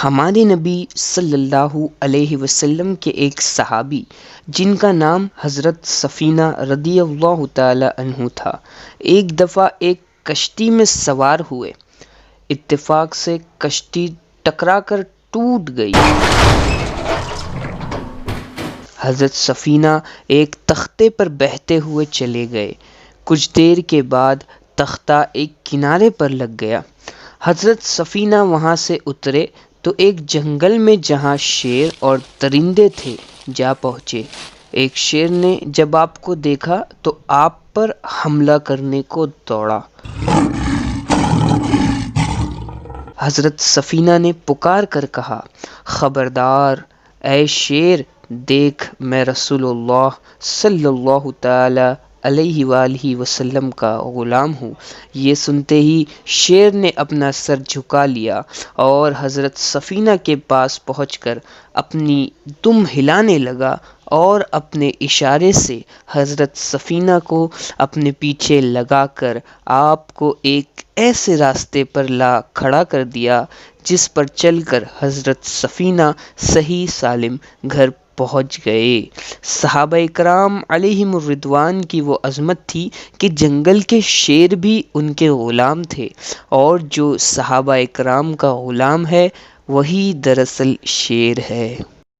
ہمارے نبی صلی اللہ علیہ وسلم کے ایک صحابی جن کا نام حضرت سفینہ رضی اللہ تعالی عنہ تھا، ایک دفعہ ایک کشتی میں سوار ہوئے۔ اتفاق سے کشتی ٹکرا کر ٹوٹ گئی۔ حضرت سفینہ ایک تختے پر بہتے ہوئے چلے گئے۔ کچھ دیر کے بعد تختہ ایک کنارے پر لگ گیا۔ حضرت سفینہ وہاں سے اترے تو ایک جنگل میں جہاں شیر اور درندے تھے جا پہنچے۔ ایک شیر نے جب آپ کو دیکھا تو آپ پر حملہ کرنے کو دوڑا۔ حضرت سفینہ نے پکار کر کہا، خبردار اے شیر، دیکھ میں رسول اللہ صلی اللہ تعالی علیہ وآلہ وسلم کا غلام ہوں۔ یہ سنتے ہی شیر نے اپنا سر جھکا لیا اور حضرت سفینہ کے پاس پہنچ کر اپنی دم ہلانے لگا اور اپنے اشارے سے حضرت سفینہ کو اپنے پیچھے لگا کر آپ کو ایک ایسے راستے پر لا کھڑا کر دیا جس پر چل کر حضرت سفینہ صحیح سالم گھر پہنچ گئے۔ صحابہ کرام علیہم الرضوان کی وہ عظمت تھی کہ جنگل کے شیر بھی ان کے غلام تھے، اور جو صحابہ کرام کا غلام ہے وہی دراصل شیر ہے۔